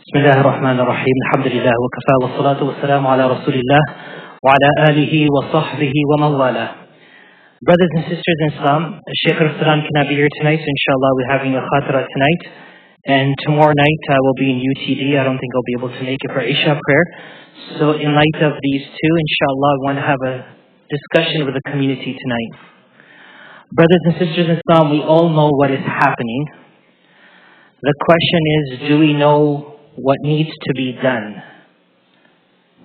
بسم الله الرحمن الرحيم الحمد لله وكفى والصلاة والسلام على رسول الله وعلى آله وصحبه ومن والاه. Brothers and sisters in Islam, Shaykh Al-Quran cannot be here tonight, so inshallah we're having a khatira tonight. And tomorrow night I will be in UTD. I don't think I'll be able to make it for Isha prayer. So in light of these two, inshallah, I want to have a discussion with the community tonight. Brothers and sisters in Islam, we all know what is happening. The question is, do we know what needs to be done?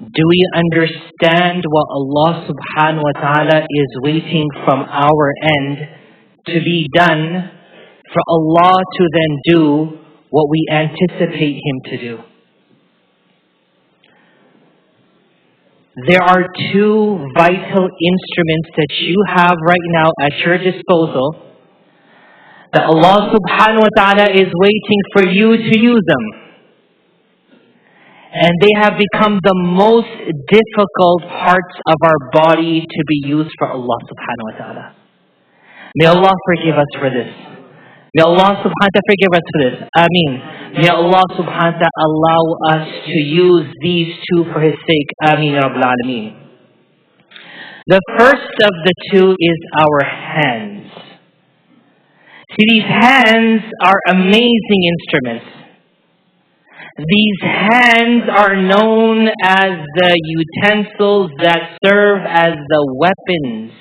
Do we understand what Allah subhanahu wa ta'ala is waiting from our end to be done for Allah to then do what we anticipate Him to do? There are two vital instruments that you have right now at your disposal that Allah subhanahu wa ta'ala is waiting for you to use them. And they have become the most difficult parts of our body to be used for Allah subhanahu wa ta'ala. May Allah forgive us for this. May Allah subhanahu wa ta'ala forgive us for this. Ameen. May Allah subhanahu wa ta'ala allow us to use these two for His sake. Ameen ya Rabbil Alameen. The first of the two is our hands. See, these hands are amazing instruments. These hands are known as the utensils that serve as the weapons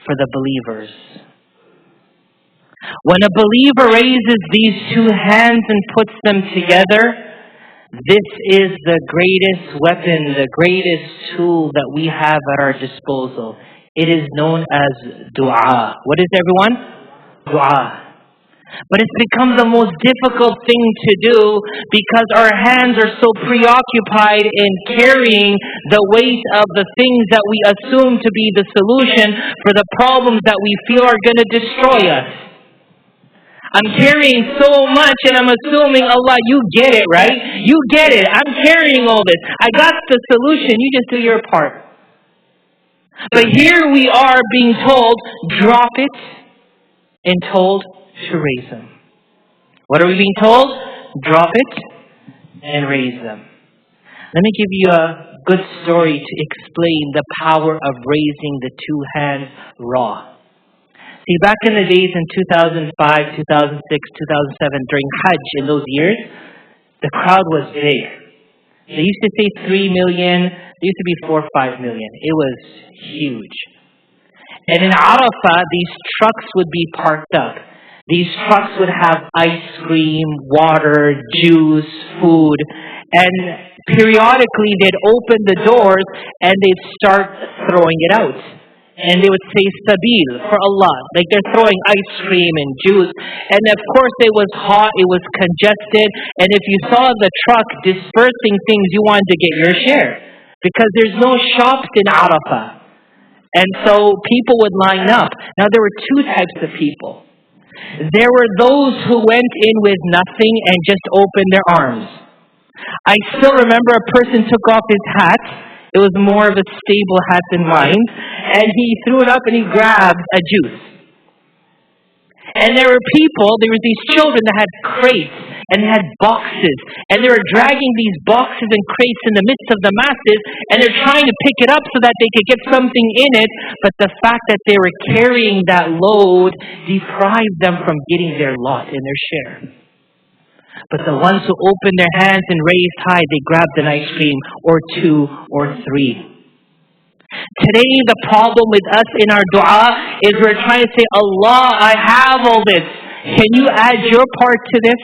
for the believers. When a believer raises these two hands and puts them together, this is the greatest weapon, the greatest tool that we have at our disposal. It is known as dua. What is everyone? Dua. But it's become the most difficult thing to do because our hands are so preoccupied in carrying the weight of the things that we assume to be the solution for the problems that we feel are going to destroy us. I'm carrying so much and I'm assuming, Allah, you get it, right? You get it. I'm carrying all this. I got the solution. You just do your part. But here we are being told, drop it, and told to raise them. What are we being told? Drop it and raise them. Let me give you a good story to explain the power of raising the two hands raw. See, back in the days in 2005, 2006, 2007, during Hajj in those years, the crowd was big. They used to say 3 million. There used to be 4 or 5 million. It was huge. And in Arafah, these trucks would be parked up. These trucks would have ice cream, water, juice, food, and periodically they'd open the doors and they'd start throwing it out. And they would say Sabil for Allah, like they're throwing ice cream and juice. And of course it was hot, it was congested, and if you saw the truck dispersing things, you wanted to get your share. Because there's no shops in Arafah. And so people would line up. Now there were two types of people. There were those who went in with nothing and just opened their arms. I still remember a person took off his hat. It was more of a stable hat than mine. And he threw it up and he grabbed a juice. And there were these children that had crates and they had boxes. And they were dragging these boxes and crates in the midst of the masses. And they're trying to pick it up so that they could get something in it. But the fact that they were carrying that load deprived them from getting their lot and their share. But the ones who opened their hands and raised high, they grabbed an ice cream or 2 or 3. Today, the problem with us in our dua is we're trying to say, Allah, I have all this. Can you add your part to this?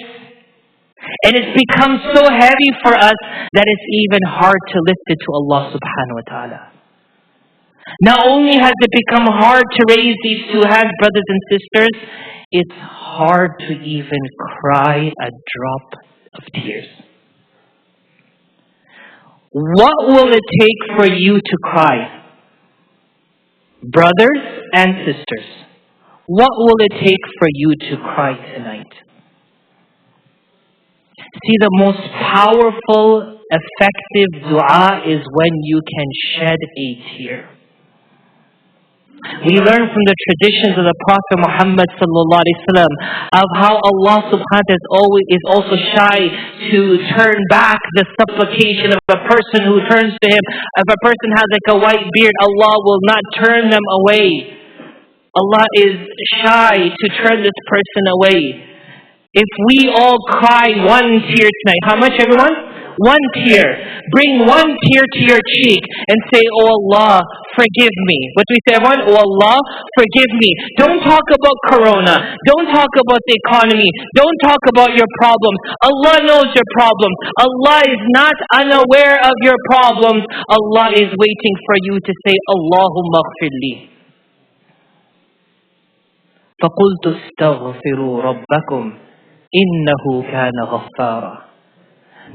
And it's become so heavy for us that it's even hard to lift it to Allah subhanahu wa ta'ala. Not only has it become hard to raise these two hands, brothers and sisters, it's hard to even cry a drop of tears. What will it take for you to cry? Brothers and sisters, what will it take for you to cry tonight? See, the most powerful, effective dua is when you can shed a tear. We learn from the traditions of the Prophet Muhammad sallallahu alaihi wasallam of how Allah subhanahu wa ta'ala is also shy to turn back the supplication of a person who turns to Him. If a person has like a white beard, Allah will not turn them away. Allah is shy to turn this person away. If we all cry one tear tonight, how much everyone? One tear. Bring one tear to your cheek and say, "Oh Allah, forgive me." What do we say, everyone? "Oh Allah, forgive me." Don't talk about Corona. Don't talk about the economy. Don't talk about your problems. Allah knows your problems. Allah is not unaware of your problems. Allah is waiting for you to say, "Allahumma ghfirli." فَقُلْتُ اسْتَغْفِرُوا رَبَّكُمْ إِنَّهُ كَانَ غَفَّارًا.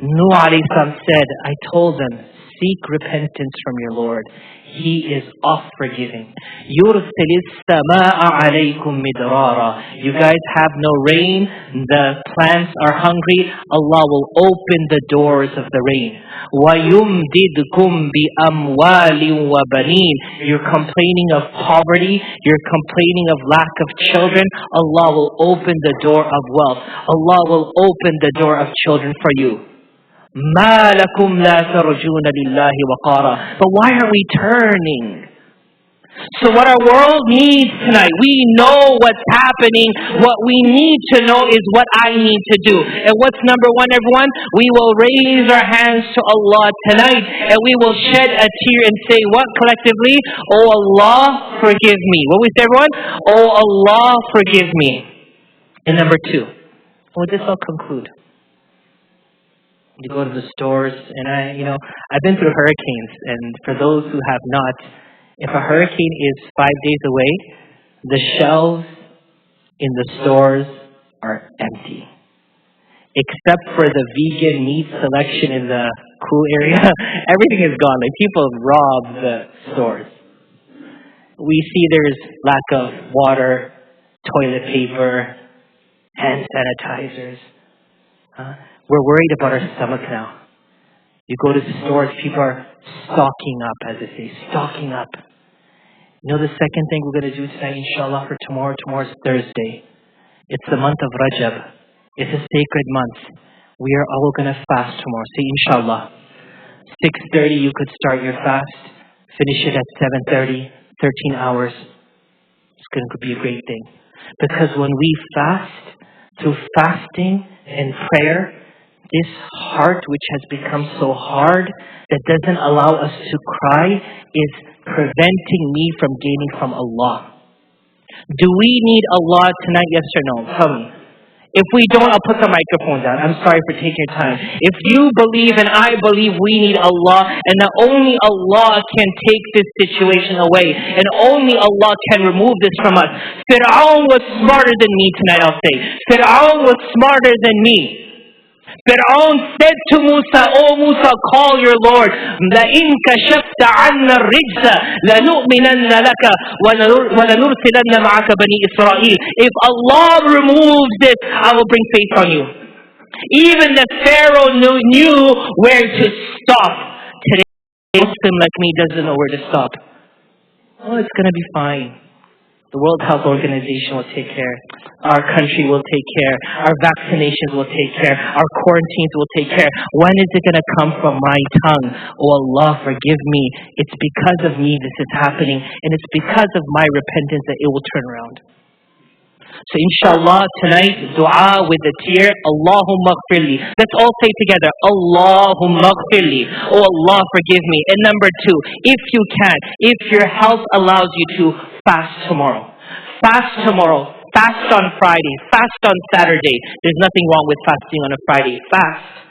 Nuh alayhi salam said, I told them, seek repentance from your Lord. He is oft forgiving. يُرْسِلِ السَّمَاءَ عَلَيْكُمْ مِدْرَارًا. You guys have no rain. The plants are hungry. Allah will open the doors of the rain. وَيُمْدِدْكُمْ بِأَمْوَالٍ وَبَنِينَ. You're complaining of poverty. You're complaining of lack of children. Allah will open the door of wealth. Allah will open the door of children for you. مَا لَكُمْ لَا تَرْجُونَ لِلَّهِ وَقَارًا. But why are we turning? So what our world needs tonight, we know what's happening. What we need to know is what I need to do. And what's number one, everyone? We will raise our hands to Allah tonight and we will shed a tear and say what collectively? Oh Allah, forgive me. What we say, everyone? Oh Allah, forgive me. And number two, with this I'll conclude. You go to the stores, and I've been through hurricanes, and for those who have not, if a hurricane is 5 days away, the shelves in the stores are empty. Except for the vegan meat selection in the cool area, everything is gone. Like people rob the stores. We see there's lack of water, toilet paper, hand sanitizers. We're worried about our stomach now. You go to the stores, people are stocking up, as they say, stocking up. You know the second thing we're going to do tonight, inshallah, for tomorrow? Tomorrow's Thursday. It's the month of Rajab. It's a sacred month. We are all going to fast tomorrow. Say inshallah. 6:30 you could start your fast. Finish it at 7:30. 13 hours. It's going to be a great thing. Because when we fast, through fasting and prayer, this heart which has become so hard that doesn't allow us to cry is preventing me from gaining from Allah. Do we need Allah tonight? Yes or no? Tell me. If we don't, I'll put the microphone down. I'm sorry for taking your time. If you believe and I believe we need Allah, and that only Allah can take this situation away, and only Allah can remove this from us. Fir'aun was smarter than me tonight, I'll say. Fir'aun was smarter than me. Fir'aun said to Musa, "Oh Musa, call your Lord. لَإِن كَشَفْتَ عَنَّا الرِّجْزَ لَنُؤْمِنَنَّ لَكَ وَلَنُرْسِلَنَّ مَعَكَ بَنِي إِسْرَائِيل." If Allah removes this, I will bring faith on you. Even the Pharaoh knew where to stop. Today, a Muslim like me doesn't know where to stop. Oh, it's going to be fine. The World Health Organization will take care. Our country will take care. Our vaccinations will take care. Our quarantines will take care. When is it going to come from my tongue? Oh Allah, forgive me. It's because of me this is happening. And it's because of my repentance that it will turn around. So inshallah, tonight, dua with a tear. Allahumma ghfirli. Let's all say together, Allahumma ghfirli. Oh Allah, forgive me. And number two, if you can, if your health allows you to, fast tomorrow. Fast tomorrow. Fast on Friday. Fast on Saturday. There's nothing wrong with fasting on a Friday. Fast.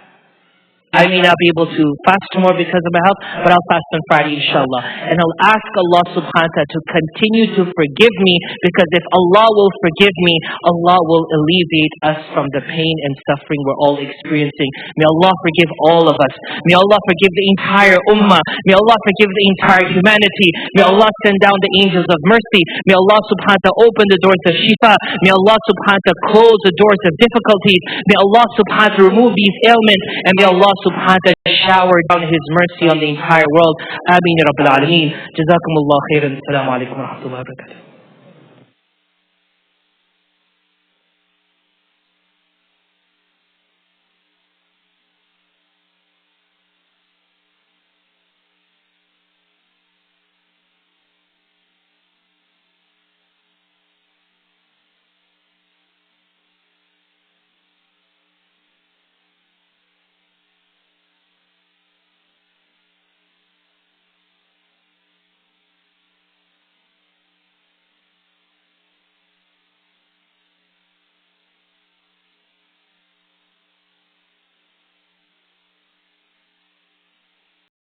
I may not be able to fast tomorrow because of my health, but I'll fast on Friday, inshallah. And I'll ask Allah subhanahu wa ta'ala to continue to forgive me, because if Allah will forgive me, Allah will alleviate us from the pain and suffering we're all experiencing. May Allah forgive all of us. May Allah forgive the entire ummah. May Allah forgive the entire humanity. May Allah send down the angels of mercy. May Allah subhanahu wa ta'ala open the doors of shifa. May Allah subhanahu wa ta'ala close the doors of difficulties. May Allah subhanahu wa ta'ala remove these ailments. And may Allah subhanahu wa ta'ala shower down His mercy on the entire world. Ameen ya Rabbil Alameen. Jazakumullah khairan. Assalamu alaikum wa rahmatullahi wa barakatuh.